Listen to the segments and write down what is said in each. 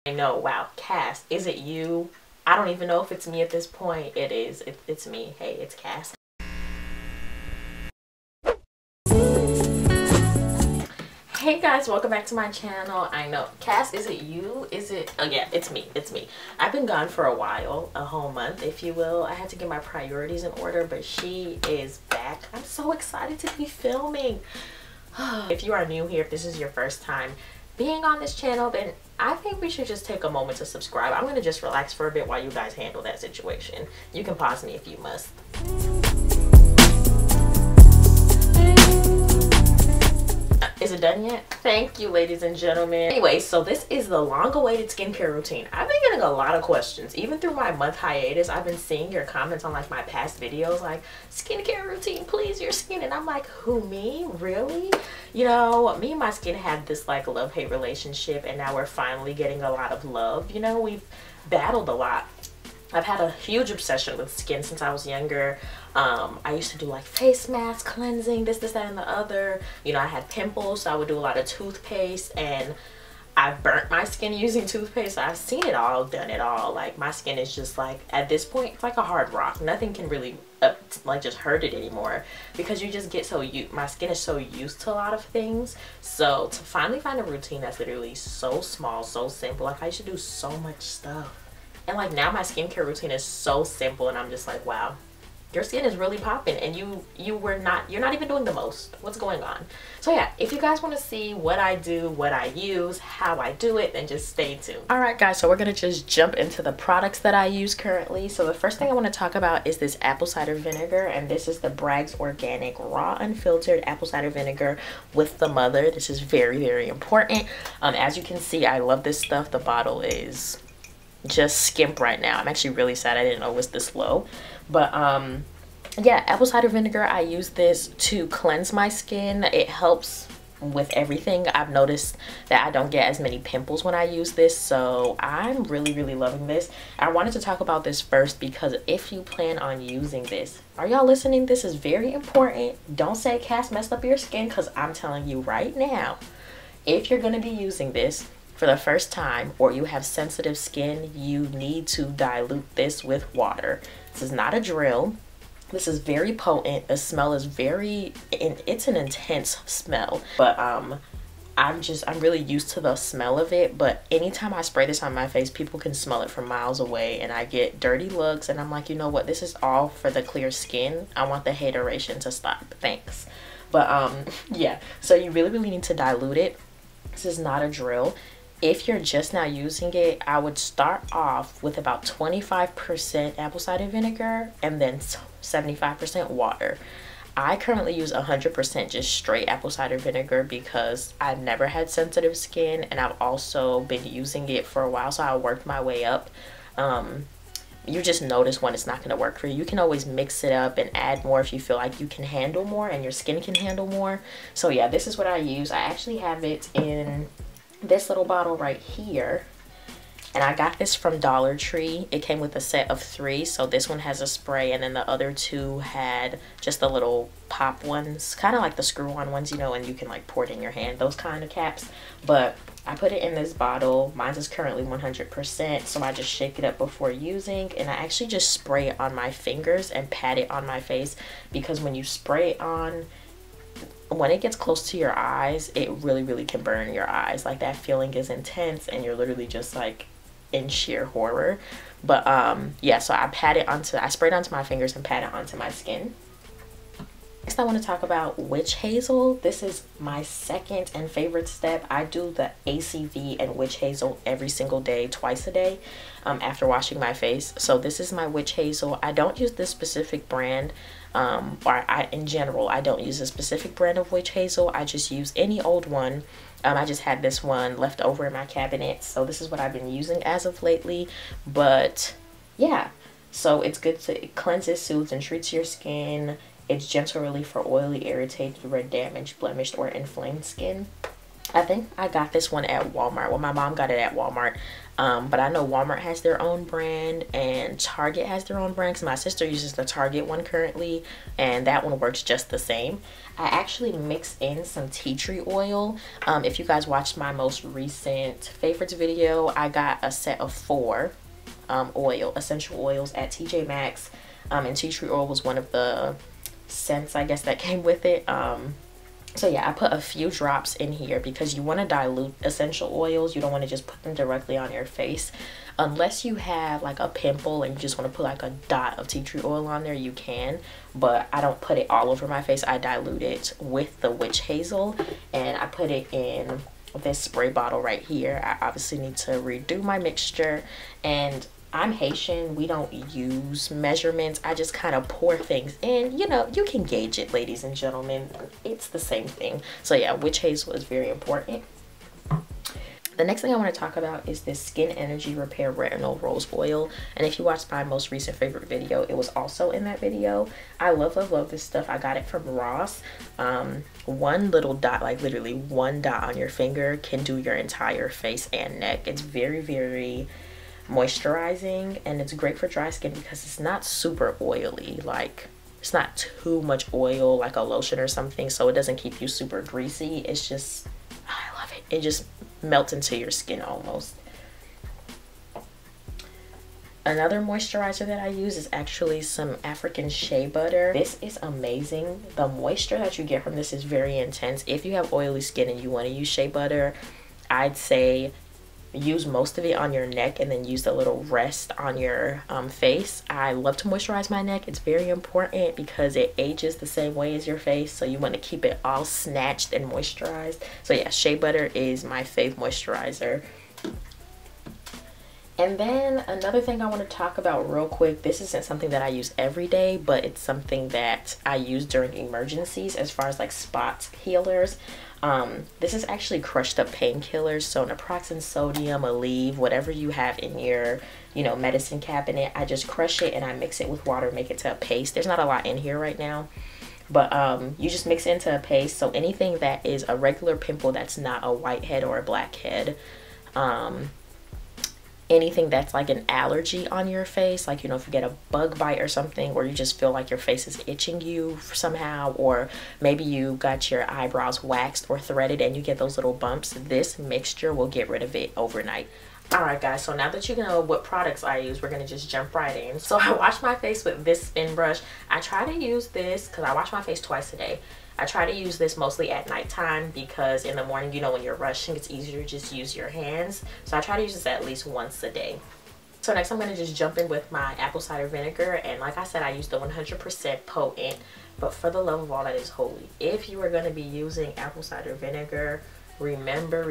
I know, wow, Cass, is it you? I don't even know if it's me at this point. It is. It's me. Hey, it's Cass. Hey guys, welcome back to my channel. I know, Cass, is it you? Is it? Oh yeah, it's me. It's me. I've been gone for a while, a whole month, if you will. I had to get my priorities in order, but she is back. I'm so excited to be filming. If you are new here, if this is your first time being on this channel, then I think we should just take a moment to subscribe. I'm gonna just relax for a bit while you guys handle that situation. You can pause me if you must. Is it done yet? Thank you, ladies and gentlemen. Anyway, so this is the long-awaited skincare routine. I've been getting a lot of questions. Even through my month hiatus, I've been seeing your comments on like my past videos like, skincare routine, please, your skin. And I'm like, who, me? Really? You know, me and my skin had this like love-hate relationship, and now we're finally getting a lot of love. You know, we've battled a lot. I've had a huge obsession with skin since I was younger. I used to do like face mask cleansing, this, that, and the other. You know, I had pimples, so I would do a lot of toothpaste, and I burnt my skin using toothpaste. So I've seen it all, done it all. Like, my skin is just like, at this point, it's like a hard rock. Nothing can really like just hurt it anymore, because you just get so my skin is so used to a lot of things. So to finally find a routine that's literally so small, so simple, like I used to do so much stuff. And like now my skincare routine is so simple, and I'm just like, wow, your skin is really popping, and you're not even doing the most. What's going on? So yeah, if you guys want to see what I do, what I use, how I do it, then just stay tuned. All right guys, so we're gonna just jump into the products that I use currently. So the first thing I want to talk about is this apple cider vinegar, and this is the Bragg's Organic Raw Unfiltered Apple Cider Vinegar with the mother. This is very, very important. As you can see, I love this stuff. The bottle is just skimp right now. I'm actually really sad I didn't know it was this low. But yeah, apple cider vinegar, I use this to cleanse my skin. It helps with everything. I've noticed that I don't get as many pimples when I use this, so I'm really, really loving this. I wanted to talk about this first because if you plan on using this, are y'all listening? This is very important. Don't say Cass messed up your skin, because I'm telling you right now, if you're going to be using this for the first time, or you have sensitive skin, you need to dilute this with water. This is not a drill. This is very potent. The smell is it's an intense smell, but I'm really used to the smell of it. But anytime I spray this on my face, people can smell it from miles away, and I get dirty looks, and I'm like, you know what, this is all for the clear skin. I want the hateration to stop, thanks. But yeah, so you really, really need to dilute it. This is not a drill. If you're just now using it, I would start off with about 25% apple cider vinegar and then 75% water. I currently use 100% just straight apple cider vinegar because I've never had sensitive skin, and I've also been using it for a while, so I worked my way up. You just notice when it's not going to work for you. You can always mix it up and add more if you feel like you can handle more and your skin can handle more. So yeah, this is what I use. I actually have it in this little bottle right here, and I got this from Dollar Tree. It came with a set of 3, so this one has a spray, and then the other 2 had just the little pop ones, kind of like the screw-on ones, you know, and you can like pour it in your hand, those kind of caps. But I put it in this bottle. Mine is currently 100%, so I just shake it up before using, and I actually just spray it on my fingers and pat it on my face, because when you spray it on, when it gets close to your eyes, it really, really can burn your eyes. Like, that feeling is intense, and you're literally just like in sheer horror. But yeah, so I sprayed it onto my fingers and pat it onto my skin. Next, I want to talk about witch hazel. This is my second and favorite step. I do the ACV and witch hazel every single day, twice a day, after washing my face. So this is my witch hazel. I don't use this specific brand. In general, I don't use a specific brand of witch hazel. I just use any old one. I just had this one left over in my cabinet, so this is what I've been using as of lately. But yeah, so it's good to, it cleanses, soothes, and treats your skin. It's gentle relief for oily, irritated, red, damaged, blemished, or inflamed skin. I think I got this one at Walmart. Well, my mom got it at Walmart. But I know Walmart has their own brand and Target has their own brand, because my sister uses the Target one currently, and that one works just the same. I actually mixed in some tea tree oil. If you guys watched my most recent favorites video, I got a set of 4 essential oils at TJMAXX, and tea tree oil was one of the scents, I guess, that came with it. So yeah, I put a few drops in here because you want to dilute essential oils. You don't want to just put them directly on your face. Unless you have like a pimple and you just want to put like a dot of tea tree oil on there, you can. But I don't put it all over my face. I dilute it with the witch hazel, and I put it in this spray bottle right here. I obviously need to redo my mixture, and I'm Haitian. We don't use measurements. I just kind of pour things in. You know, you can gauge it, ladies and gentlemen. It's the same thing. So yeah, witch hazel is very important. The next thing I want to talk about is this Skin Energy Repair Retinol Rose Oil. And if you watched my most recent favorite video, it was also in that video. I love, love, love this stuff. I got it from Ross. One little dot, like literally one dot on your finger, can do your entire face and neck. It's very, very moisturizing, and it's great for dry skin because it's not super oily. Like, it's not too much oil like a lotion or something, so it doesn't keep you super greasy. It's just, I love it. It just melts into your skin almost. Another moisturizer that I use is actually some African shea butter. This is amazing. The moisture that you get from this is very intense. If you have oily skin and you want to use shea butter, I'd say use most of it on your neck and then use the little rest on your face. I love to moisturize my neck. It's very important because it ages the same way as your face, so you want to keep it all snatched and moisturized. So yeah, shea butter is my fave moisturizer. And then another thing I want to talk about real quick, this isn't something that I use every day, but it's something that I use during emergencies as far as like spot healers. This is actually crushed up painkillers, so naproxen sodium, Aleve, whatever you have in your, you know, medicine cabinet. I just crush it and I mix it with water, make it to a paste. There's not a lot in here right now, but you just mix it into a paste. So anything that is a regular pimple that's not a whitehead or a blackhead, anything that's like an allergy on your face, like, you know, if you get a bug bite or something, or you just feel like your face is itching you somehow, or maybe you got your eyebrows waxed or threaded and you get those little bumps, this mixture will get rid of it overnight. Alright guys, so now that you know what products I use, we're going to just jump right in. So I wash my face with this spin brush. I try to use this because I wash my face twice a day. I try to use this mostly at nighttime because in the morning, you know, when you're rushing, it's easier to just use your hands. So I try to use this at least once a day. So next I'm going to just jump in with my apple cider vinegar. And like I said, I use the 100% potent. But for the love of all that is holy, if you are going to be using apple cider vinegar, remember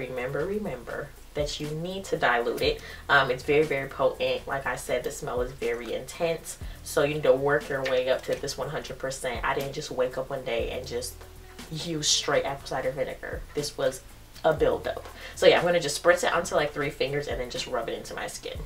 that you need to dilute it. It's very, very potent. Like I said, the smell is very intense, so you need to work your way up to this 100%. I didn't just wake up one day and just use straight apple cider vinegar. This was a build-up. So yeah, I'm going to just spritz it onto like 3 fingers and then just rub it into my skin.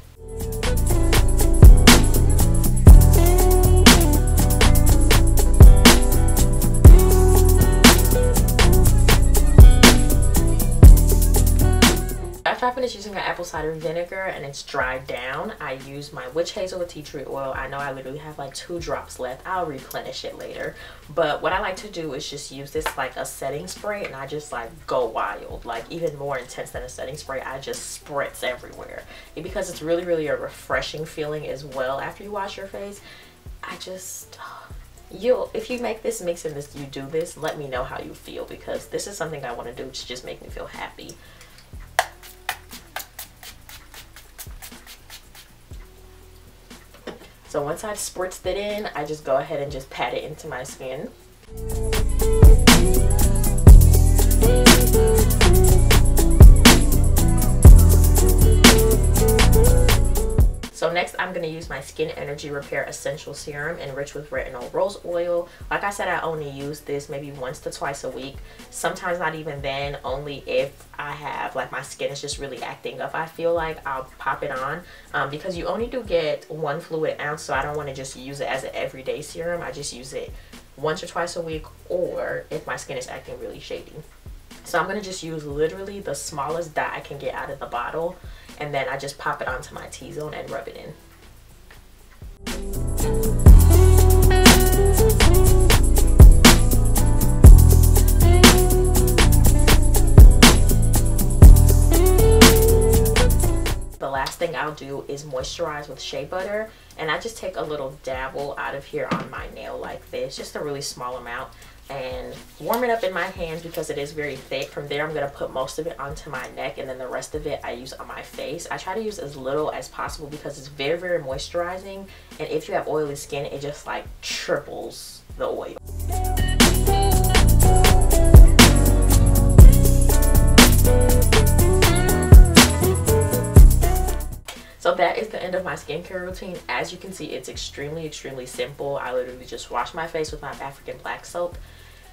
After I finish using my apple cider vinegar and it's dried down, I use my witch hazel with tea tree oil. I know I literally have like 2 drops left. I'll replenish it later. But what I like to do is just use this like a setting spray, and I just like go wild, like even more intense than a setting spray. I just spritz everywhere. And because it's really, really a refreshing feeling as well after you wash your face. I just... if you make this mix and you do this, let me know how you feel, because this is something I want to do to just make me feel happy. So once I've spritzed it in, I just go ahead and just pat it into my skin. So next I'm going to use my Skin Energy Repair Essential Serum enriched with retinol rose oil. Like I said, I only use this maybe once to twice a week. Sometimes not even then, only if I have like my skin is just really acting up. I feel like I'll pop it on because you only do get 1 fluid ounce, so I don't want to just use it as an everyday serum. I just use it once or twice a week, or if my skin is acting really shady. So I'm going to just use literally the smallest dot I can get out of the bottle, and then I just pop it onto my T-zone and rub it in. The last thing I'll do is moisturize with shea butter, and I just take a little dabble out of here on my nail like this, just a really small amount, and warm it up in my hands because it is very thick. From there, I'm going to put most of it onto my neck, and then the rest of it I use on my face. I try to use as little as possible because it's very, very moisturizing, and if you have oily skin, it just like triples the oil. So that is the end of my skincare routine. As you can see, it's extremely simple. I literally just wash my face with my African black soap,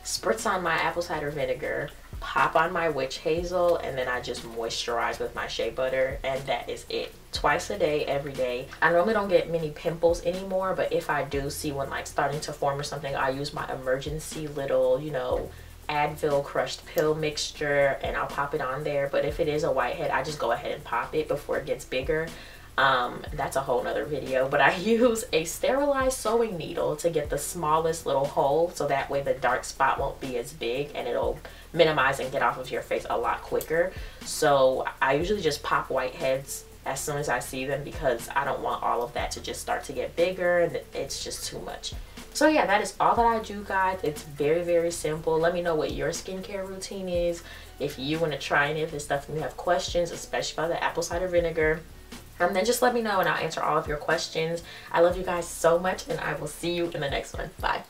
spritz on my apple cider vinegar, pop on my witch hazel, and then I just moisturize with my shea butter, and that is it. Twice a day, every day. I normally don't get many pimples anymore, but if I do see one like starting to form or something, I use my emergency little, you know, Advil crushed pill mixture, and I'll pop it on there. But if it is a whitehead, I just go ahead and pop it before it gets bigger. That's a whole nother video, but I use a sterilized sewing needle to get the smallest little hole, so that way the dark spot won't be as big and it'll minimize and get off of your face a lot quicker. So I usually just pop whiteheads as soon as I see them because I don't want all of that to just start to get bigger, and it's just too much. So yeah, that is all that I do, guys. It's very simple. Let me know what your skincare routine is. If you want to try any of this stuff and you have questions, especially about the apple cider vinegar, then just let me know and I'll answer all of your questions. I love you guys so much, and I will see you in the next one. Bye.